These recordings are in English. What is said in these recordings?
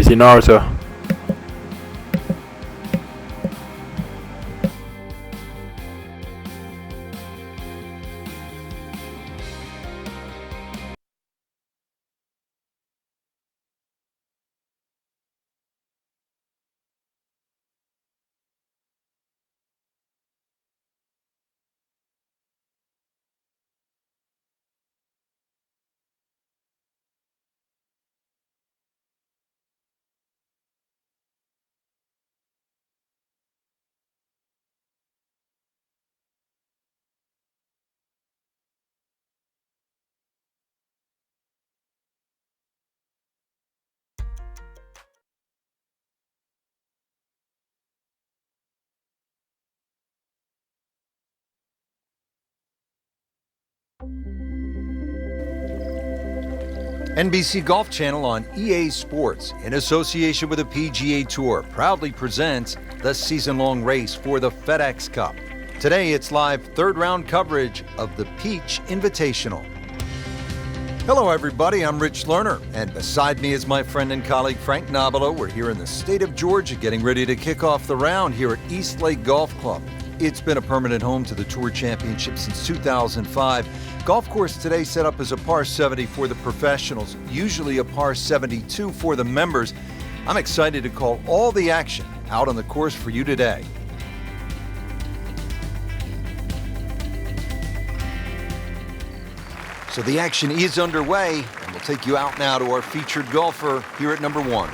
Easy, Naruto. NBC Golf Channel on EA Sports, in association with the PGA Tour, proudly presents the season-long race for the FedEx Cup. Today, it's live third-round coverage of the Peach Invitational. Hello, everybody. I'm Rich Lerner, and beside me is my friend and colleague Frank Nobilo. We're here in the state of Georgia, getting ready to kick off the round here at East Lake Golf Club. It's been a permanent home to the Tour Championship since 2005. Golf course today set up as a par 70 for the professionals, usually a par 72 for the members. I'm excited to call all the action out on the course for you today. So the action is underway, and we'll take you out now to our featured golfer here at number 1.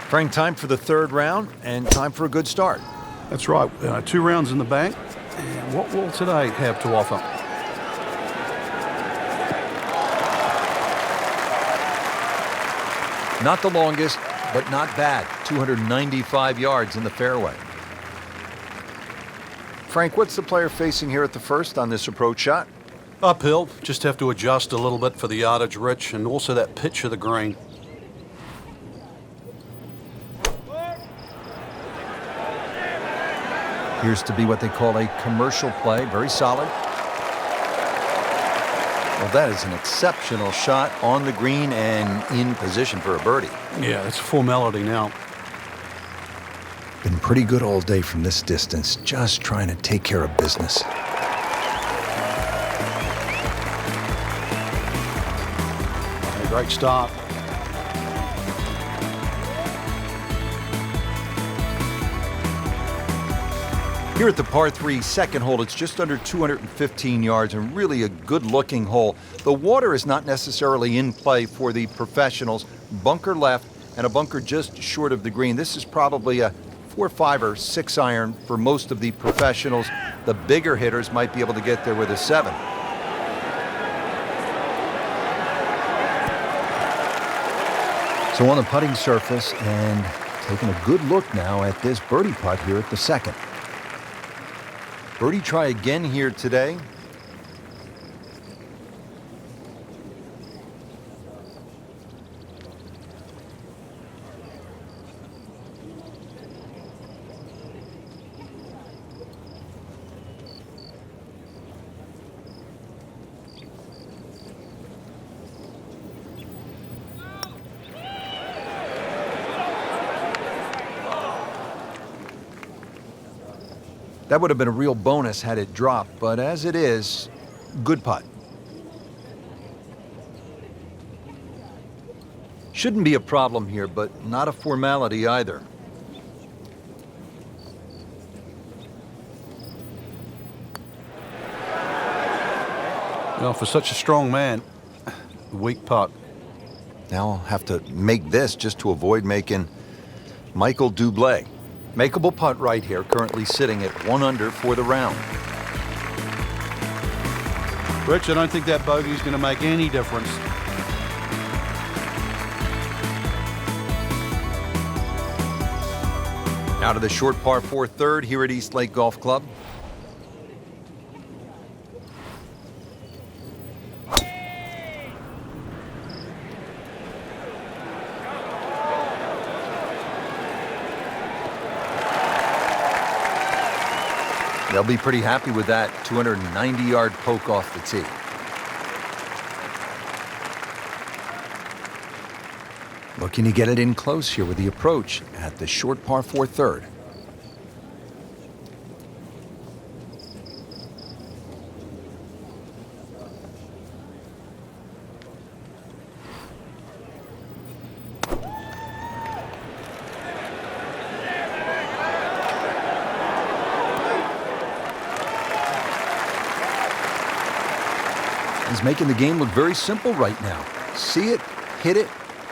Frank, time for the third round and time for a good start. That's right. 2 rounds in the bank. And what will today have to offer? Not the longest, but not bad. 295 yards in the fairway. Frank, what's the player facing here at the first on this approach shot? Uphill. Just have to adjust a little bit for the yardage, Rich, and also that pitch of the green. Appears to be what they call a commercial play. Very solid. Well, that is an exceptional shot on the green and in position for a birdie. Yeah, it's a formality now. Been pretty good all day from this distance, just trying to take care of business. Great start. Here at the par 3 second hole, it's just under 215 yards and really a good-looking hole. The water is not necessarily in play for the professionals. Bunker left and a bunker just short of the green. This is probably a 4, 5, or 6 iron for most of the professionals. The bigger hitters might be able to get there with a 7. So on the putting surface and taking a good look now at this birdie putt here at the second. Birdie try again here today. That would have been a real bonus had it dropped, but as it is, good putt. Shouldn't be a problem here, but not a formality either. Well, for such a strong man, weak putt. Now I'll have to make this just to avoid making Michael Dublé. Makeable putt right here, currently sitting at 1 under for the round. Rich, I don't think that bogey's going to make any difference. Now to the short par 4 third here at East Lake Golf Club. They'll be pretty happy with that 290-yard poke off the tee. Looking to get it in close here with the approach at the short par 4 third. He's making the game look very simple right now. See it, hit it,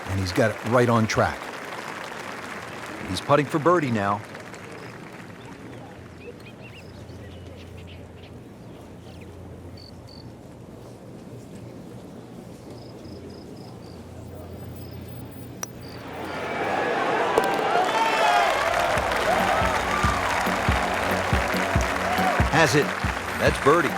and he's got it right on track. He's putting for birdie now. Has it. That's birdie.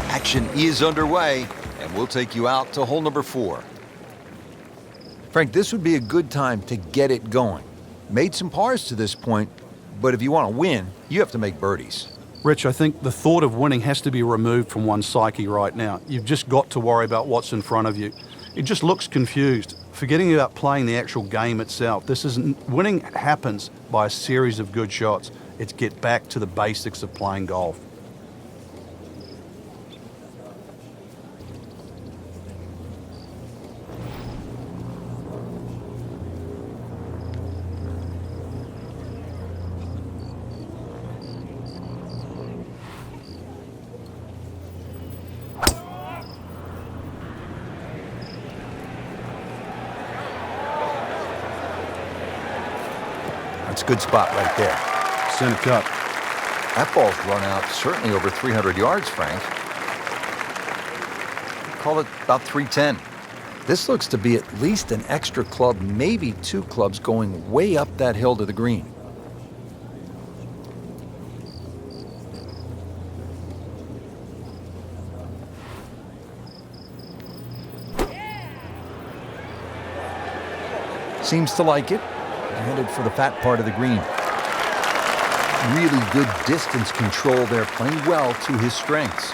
Action is underway, and we'll take you out to hole number 4. Frank, this would be a good time to get it going. Made some pars to this point, but if you want to win, you have to make birdies. Rich, I think the thought of winning has to be removed from one's psyche right now. You've just got to worry about what's in front of you. It just looks confused, forgetting about playing the actual game itself. Winning happens by a series of good shots. It's get back to the basics of playing golf. That's a good spot right there. Center cut. That ball's run out certainly over 300 yards, Frank. Call it about 310. This looks to be at least an extra club, maybe 2 clubs going way up that hill to the green. Seems to like it. Headed for the fat part of the green. Really good distance control there, playing well to his strengths.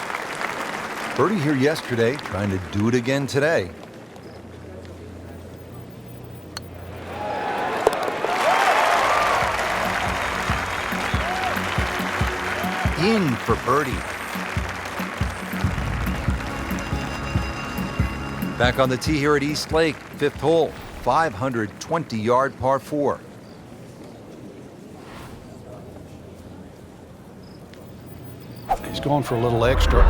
Birdie here yesterday, trying to do it again today. In for birdie. Back on the tee here at East Lake, 5th hole. 520-yard par 4. He's going for a little extra.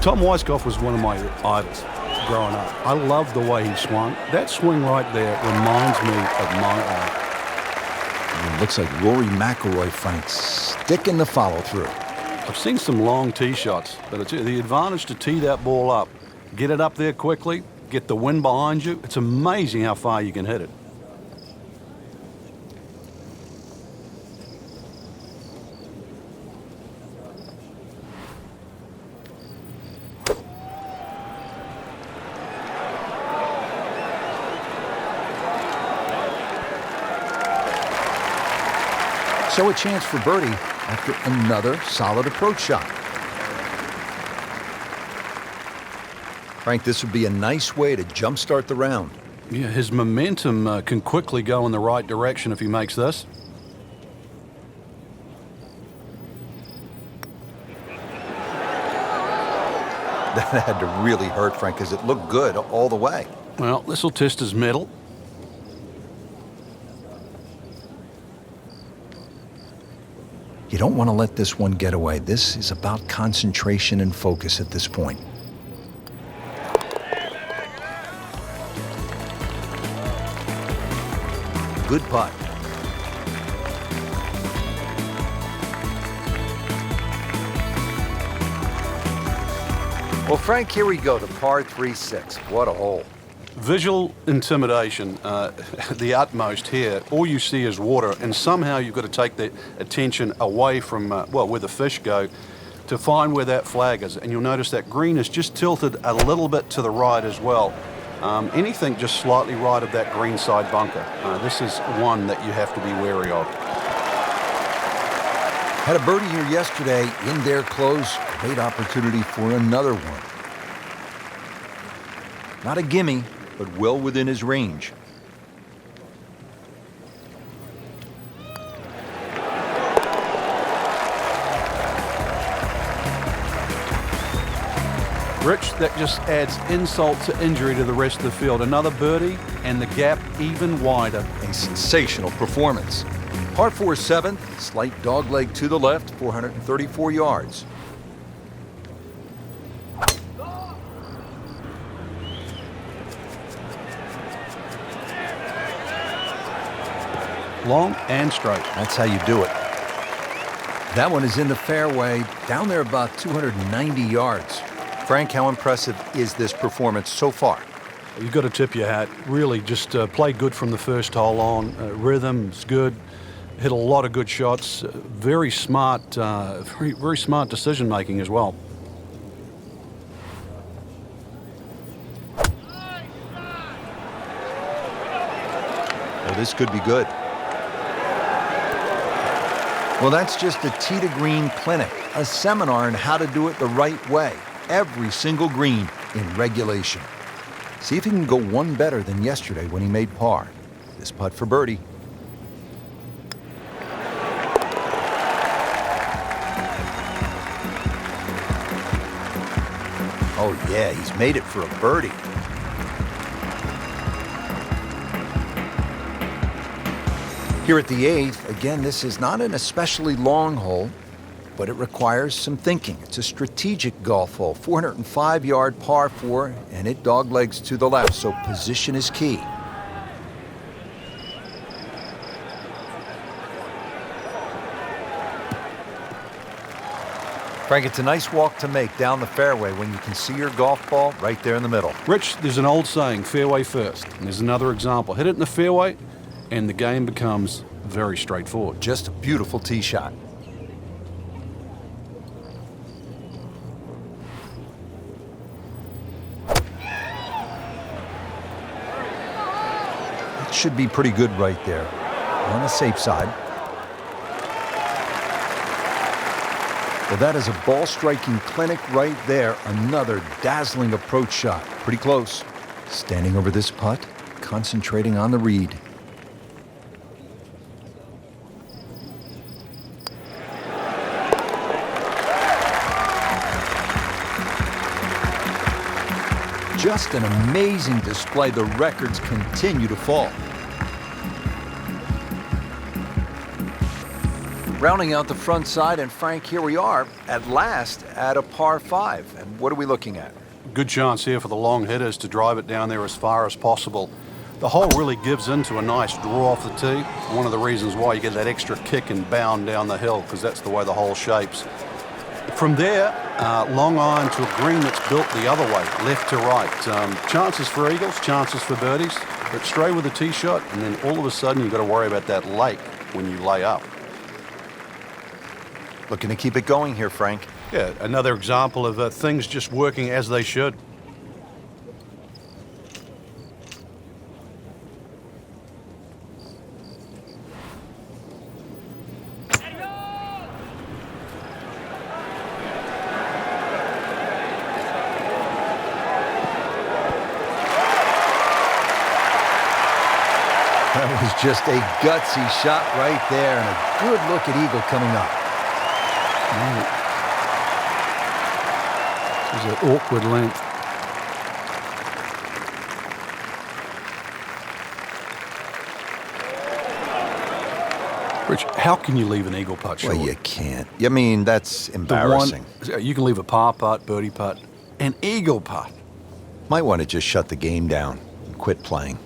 Tom Weiskopf was one of my idols growing up. I loved the way he swung. That swing right there reminds me of my idol. It looks like Rory McIlroy, Frank, sticking the follow-through. I've seen some long tee shots, but it's the advantage to tee that ball up. Get it up there quickly, get the wind behind you. It's amazing how far you can hit it. So a chance for birdie after another solid approach shot. Frank, this would be a nice way to jumpstart the round. Yeah, his momentum can quickly go in the right direction if he makes this. That had to really hurt, Frank, because it looked good all the way. Well, this will test his mettle. You don't want to let this one get away. This is about concentration and focus at this point. Good putt. Well, Frank, here we go to par 3-6. What a hole. Visual intimidation, the utmost here. All you see is water, and somehow you've got to take the attention away from, where the fish go to find where that flag is. And you'll notice that green is just tilted a little bit to the right as well. Anything just slightly right of that green side bunker. This is one that you have to be wary of. Had a birdie here yesterday in their close. Great opportunity for another one. Not a gimme, but well within his range. Rich, that just adds insult to injury to the rest of the field. Another birdie, and the gap even wider. A sensational performance. Par 4 7th, slight dogleg to the left, 434 yards. Long and straight. That's how you do it. That one is in the fairway, down there about 290 yards. Frank, how impressive is this performance so far? You've got to tip your hat. Really just played good from the first hole on. Rhythm's good. Hit a lot of good shots. Very smart, very smart decision making as well. Well, this could be good. Well, that's just a tee to green clinic, a seminar on how to do it the right way. Every single green in regulation. See if he can go one better than yesterday when he made par. This putt for birdie. Oh yeah, he's made it for a birdie. Here at the 8th, again, this is not an especially long hole, but it requires some thinking. It's a strategic golf hole, 405-yard par 4, and it doglegs to the left, so position is key. Frank, it's a nice walk to make down the fairway when you can see your golf ball right there in the middle. Rich, there's an old saying, fairway first. And there's another example. Hit it in the fairway, and the game becomes very straightforward. Just a beautiful tee shot. It should be pretty good right there. On the safe side. Well, that is a ball striking clinic right there. Another dazzling approach shot. Pretty close. Standing over this putt, concentrating on the read. Just an amazing display. The records continue to fall. Rounding out the front side, and Frank, here we are at last at a par 5. And what are we looking at? Good chance here for the long hitters to drive it down there as far as possible. The hole really gives into a nice draw off the tee. One of the reasons why you get that extra kick and bound down the hill, because that's the way the hole shapes. From there, long iron to a green that's built the other way, left to right. Chances for eagles, chances for birdies, but straight with a tee shot, and then all of a sudden you've got to worry about that lake when you lay up. Looking to keep it going here, Frank. Yeah, another example of things just working as they should. That was just a gutsy shot right there, and a good look at eagle coming up. This is an awkward length. Rich, how can you leave an eagle putt short? Well, you can't. I mean, that's embarrassing. You can leave a par putt, birdie putt, an eagle putt. Might want to just shut the game down and quit playing.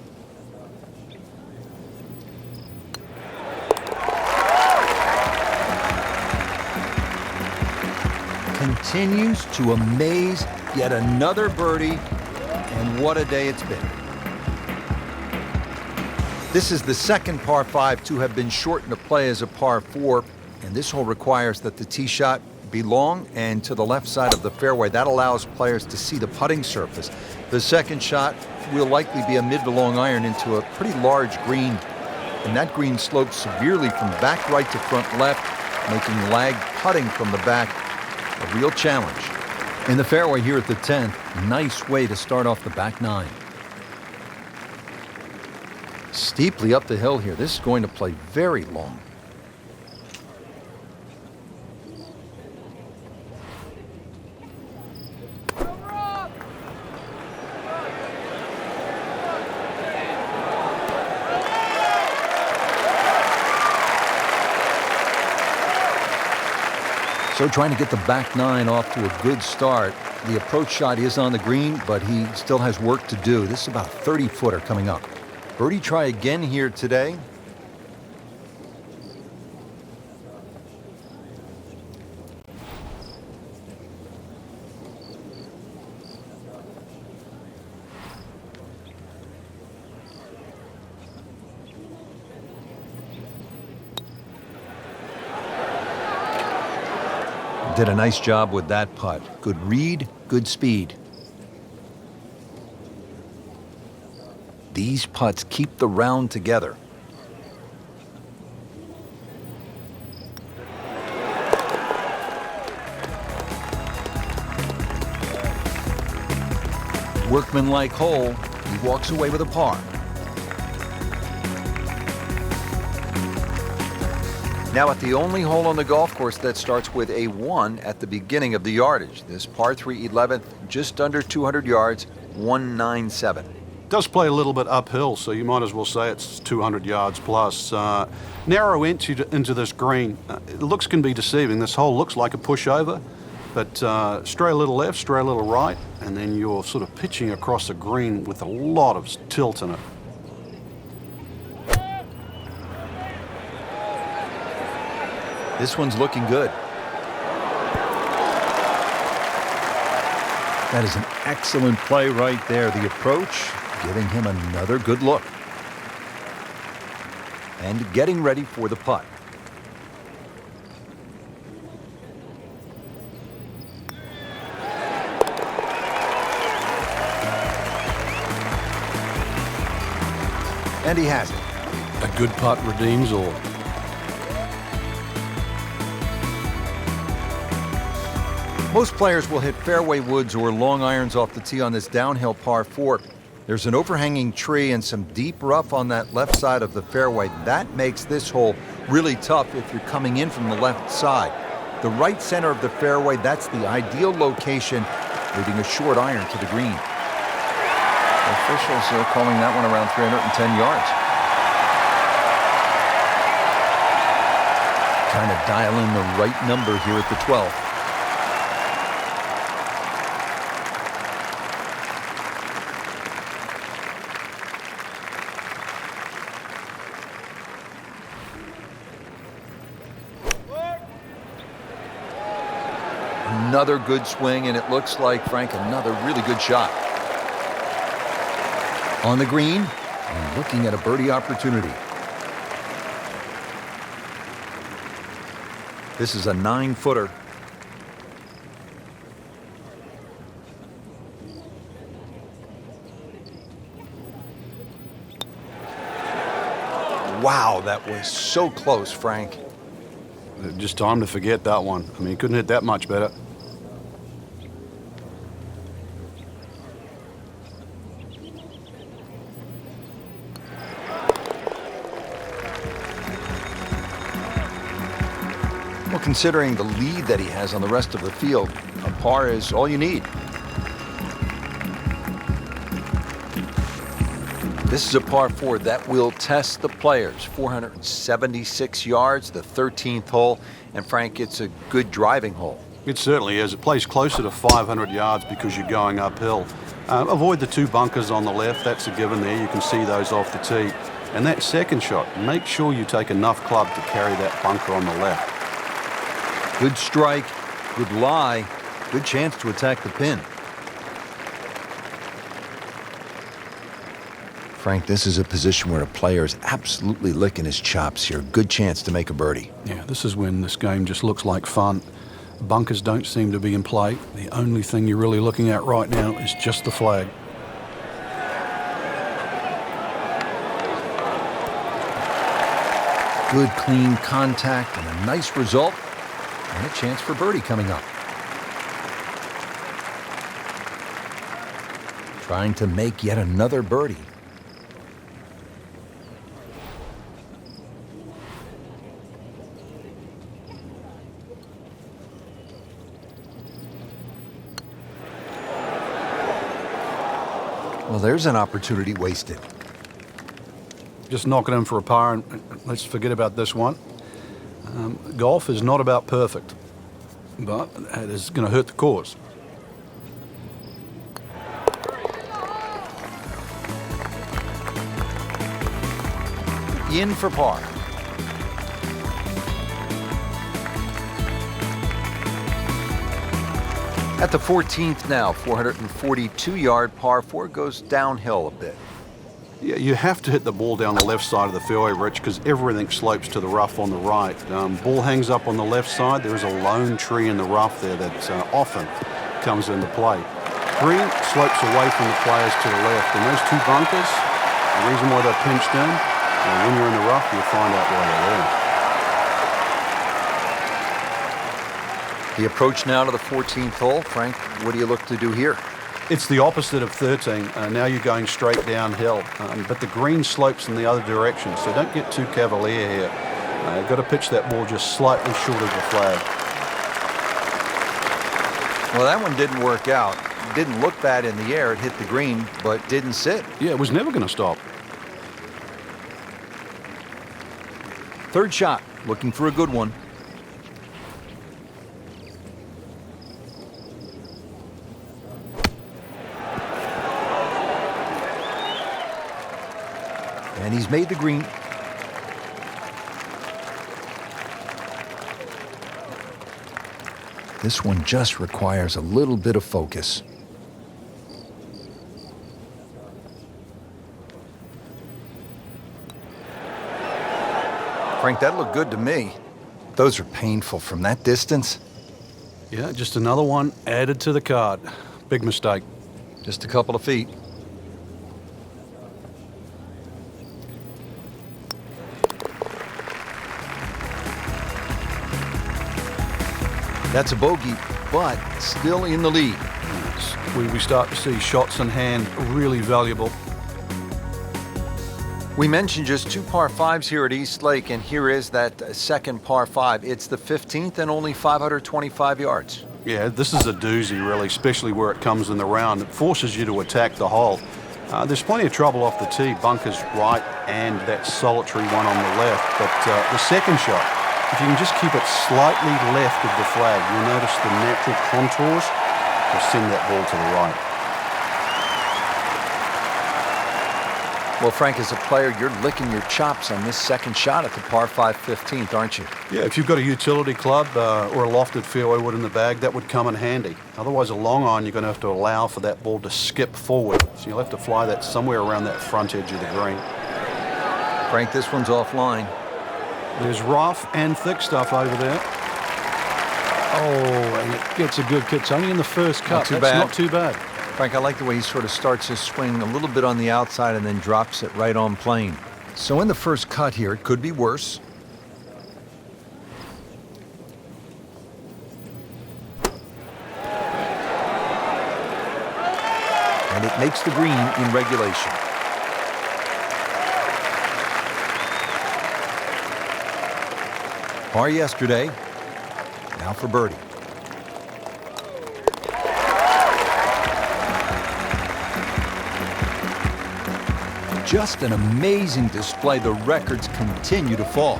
Continues to amaze. Yet another birdie, and what a day it's been. This is the second par 5 to have been shortened to play as a par 4, and this hole requires that the tee shot be long and to the left side of the fairway. That allows players to see the putting surface. The second shot will likely be a mid to long iron into a pretty large green. And that green slopes severely from back right to front left, making lag putting from the back a real challenge. In the fairway here at the 10th, nice way to start off the back nine. Steeply up the hill here. This is going to play very long. So trying to get the back nine off to a good start. The approach shot is on the green, but he still has work to do. This is about a 30-footer coming up. Birdie try again here today. Did a nice job with that putt. Good read, good speed. These putts keep the round together. Workmanlike hole. He walks away with a par. Now at the only hole on the golf course that starts with a 1 at the beginning of the yardage. This par 3 11th, just under 200 yards, 197. Does play a little bit uphill, so you might as well say it's 200 yards plus. Narrow entry into this green. Looks can be deceiving. This hole looks like a pushover, but stray a little left, stray a little right, and then you're sort of pitching across the green with a lot of tilt in it. This one's looking good. That is an excellent play right there. The approach giving him another good look. And getting ready for the putt. And he has it. A good putt redeems all. Most players will hit fairway woods or long irons off the tee on this downhill par 4. There's an overhanging tree and some deep rough on that left side of the fairway. That makes this hole really tough if you're coming in from the left side. The right center of the fairway, that's the ideal location, leaving a short iron to the green. Officials are calling that one around 310 yards. Trying to dial in the right number here at the 12th. Another good swing, and it looks like, Frank, another really good shot. On the green, and looking at a birdie opportunity. This is a 9-footer. Wow, that was so close, Frank. Just time to forget that one. I mean, he couldn't hit that much better. Well, considering the lead that he has on the rest of the field, a par is all you need. This is a par 4 that will test the players. 476 yards, the 13th hole. And Frank, it's a good driving hole. It certainly is. It plays closer to 500 yards because you're going uphill. Avoid the 2 bunkers on the left. That's a given there. You can see those off the tee. And that second shot, make sure you take enough club to carry that bunker on the left. Good strike, good lie, good chance to attack the pin. Frank, this is a position where a player is absolutely licking his chops here. Good chance to make a birdie. Yeah, this is when this game just looks like fun. Bunkers don't seem to be in play. The only thing you're really looking at right now is just the flag. Good, clean contact and a nice result, and a chance for birdie coming up. Trying to make yet another birdie. Well, there's an opportunity wasted. Just knock it in for a par, and let's forget about this one. Golf is not about perfect, but it is going to hurt the cause. In for par. At the 14th now, 442-yard par 4 goes downhill a bit. Yeah, you have to hit the ball down the left side of the fairway, Rich, because everything slopes to the rough on the right. Ball hangs up on the left side. There is a lone tree in the rough there that often comes into play. Green slopes away from the players to the left, and those two bunkers, the reason why they're pinched in, when you're in the rough, you'll find out why they're there. The approach now to the 14th hole. Frank, what do you look to do here? It's the opposite of 13. Now you're going straight downhill, but the green slopes in the other direction, so don't get too cavalier here. You've got to pitch that ball just slightly short of the flag. Well, that one didn't work out. It didn't look bad in the air. It hit the green, but didn't sit. Yeah, it was never going to stop. Third shot, looking for a good one. And he's made the green. This one just requires a little bit of focus. Frank, that looked good to me. Those are painful from that distance. Yeah, just another one added to the card. Big mistake. Just a couple of feet. That's a bogey, but still in the lead. We start to see shots in hand really valuable. We mentioned just 2 par 5s here at East Lake, and here is that second par 5. It's the 15th and only 525 yards. Yeah, this is a doozy, really, especially where it comes in the round. It forces you to attack the hole. There's plenty of trouble off the tee, bunkers right and that solitary one on the left. But the second shot, if you can just keep it slightly left of the flag, you'll notice the natural contours will send that ball to the right. Well, Frank, as a player, you're licking your chops on this second shot at the par 5 15th, aren't you? Yeah, if you've got a utility club or a lofted fairway wood in the bag, that would come in handy. Otherwise, a long iron, you're going to have to allow for that ball to skip forward. So you'll have to fly that somewhere around that front edge of the green. Frank, this one's offline. There's rough and thick stuff over there. Oh, and it gets a good kick. It's only in the first cut. That's not too bad. Frank, I like the way he sort of starts his swing a little bit on the outside and then drops it right on plane. So in the first cut here, it could be worse. And it makes the green in regulation. Par yesterday, now for birdie. Just an amazing display. The records continue to fall.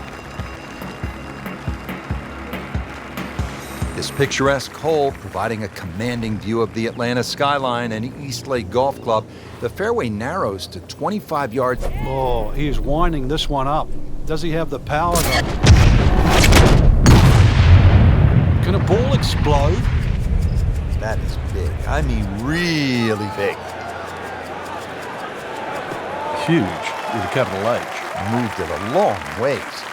This picturesque hole providing a commanding view of the Atlanta skyline and East Lake Golf Club. The fairway narrows to 25 yards. Oh, he is winding this one up. Does he have the power? Can a ball explode? That is big. I mean, really big. Huge with a capital H. Moved it a long ways.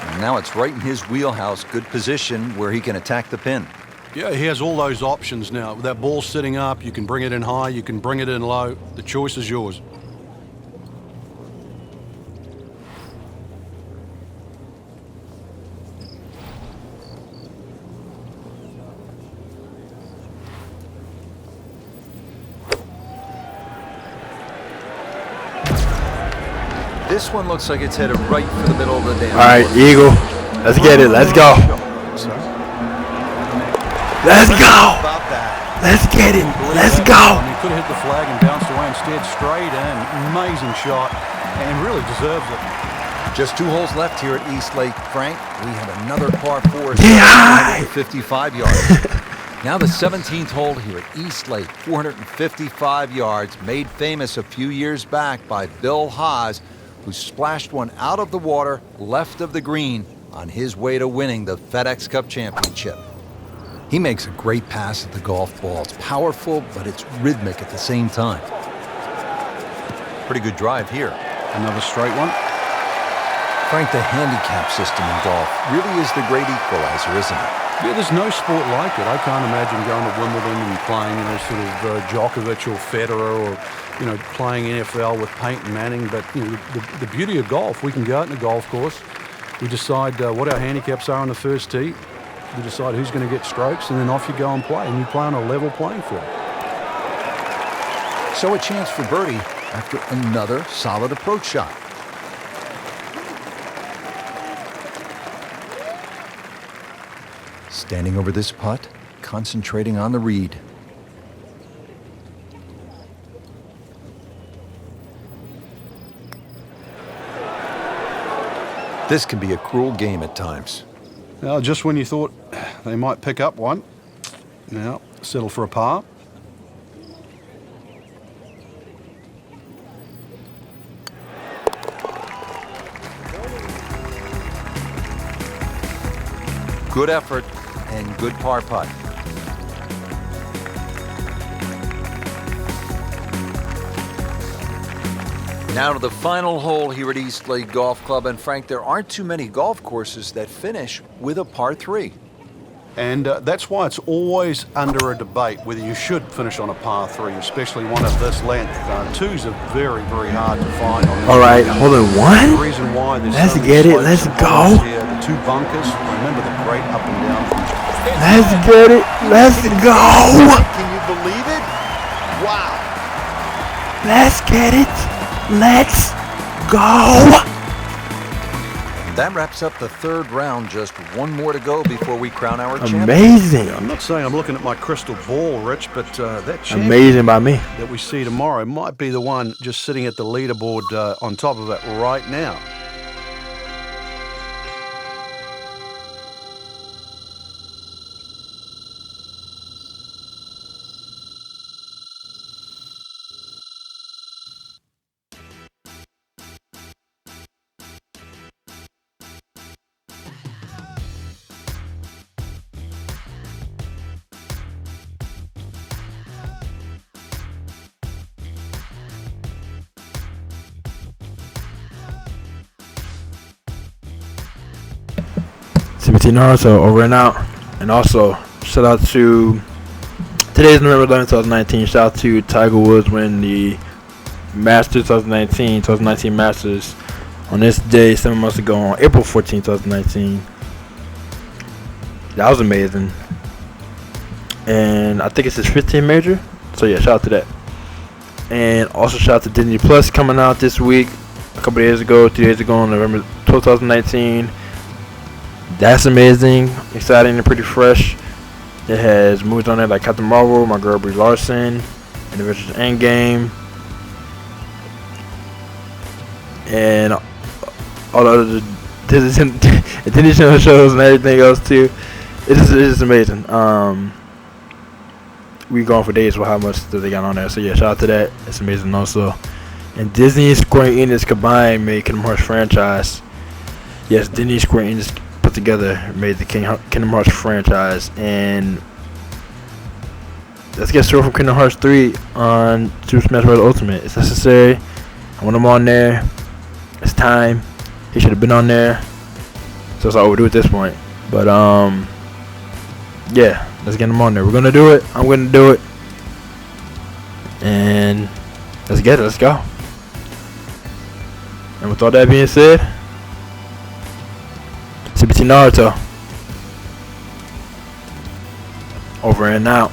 And now it's right in his wheelhouse. Good position where he can attack the pin. Yeah, he has all those options now. With that ball sitting up, you can bring it in high, you can bring it in low. The choice is yours. This one looks like it's headed right for the middle of the dance. All right, Eagle. Let's get it. Let's go. Let's go. About that. Let's get it. Let's I go. mean, he could have hit the flag and bounced away instead. Straight in. Amazing shot. And really deserves it. Just 2 holes left here at East Lake, Frank. We have another par 4. Yeah. 55 yards. Now the 17th hole here at East Lake, 455 yards, made famous a few years back by Bill Haas, who splashed one out of the water left of the green on his way to winning the FedEx Cup Championship. He makes a great pass at the golf ball. It's powerful, but it's rhythmic at the same time. Pretty good drive here. Another straight one. Frank, the handicap system in golf really is the great equalizer, isn't it? Yeah, there's no sport like it. I can't imagine going to Wimbledon and playing, sort of Djokovic or Federer, or, playing NFL with Peyton Manning. But, the beauty of golf, we can go out in a golf course. We decide what our handicaps are on the first tee. We decide who's going to get strokes, and then off you go and play. And you play on a level playing field. So a chance for birdie after another solid approach shot. Standing over this putt, concentrating on the read. This can be a cruel game at times. Now, just when you thought they might pick up one, now settle for a par. Good effort and good par putt. Now to the final hole here at East Lake Golf Club. And Frank, there aren't too many golf courses that finish with a par 3. And that's why it's always under a debate whether you should finish on a par 3, especially one of this length. Twos are very, very hard to find. All right, hold on. The One. reason why there's Let's so many get it. slopes Let's and go. hollows here, the 2 bunkers. Remember the great up and down from Let's get it. Let's go. Can you believe it? Wow. Let's get it. Let's go. That wraps up the 3rd round. Just one more to go before we crown our champion. Amazing. I'm not saying I'm looking at my crystal ball, Rich, but that champion Amazing by me. that we see tomorrow might be the one just sitting at the leaderboard on top of it right now. CBT Naruto over and out. And also, shout out to today's November 11th, 2019. Shout out to Tiger Woods winning the Masters 2019 Masters on this day 7 months ago on April 14th, 2019. That was amazing. And I think it's his 15th major. So yeah, shout out to that. And also shout out to Disney Plus coming out this week. A couple days ago, 2 days ago on November 12th, 2019. That's amazing, exciting, and pretty fresh. It has movies on there like Captain Marvel, My Girl Brie Larson, and Avengers Endgame, and all the other Disney Channel shows and everything else too. It's just amazing. We going for days with how much that they got on there. So yeah, shout out to that. It's amazing also. And Disney, Square Enix combined made Kingdom Hearts franchise. Yes, Disney, Square Enix put together made the Kingdom Hearts franchise, and let's get started from Kingdom Hearts 3 on Super Smash Bros. Ultimate. It's necessary. I want him on there. It's time. He should have been on there. So it's all we do at this point. But yeah, let's get him on there. We're gonna do it. I'm gonna do it, and let's get it. Let's go. And with all that being said, CBT Naruto over and out.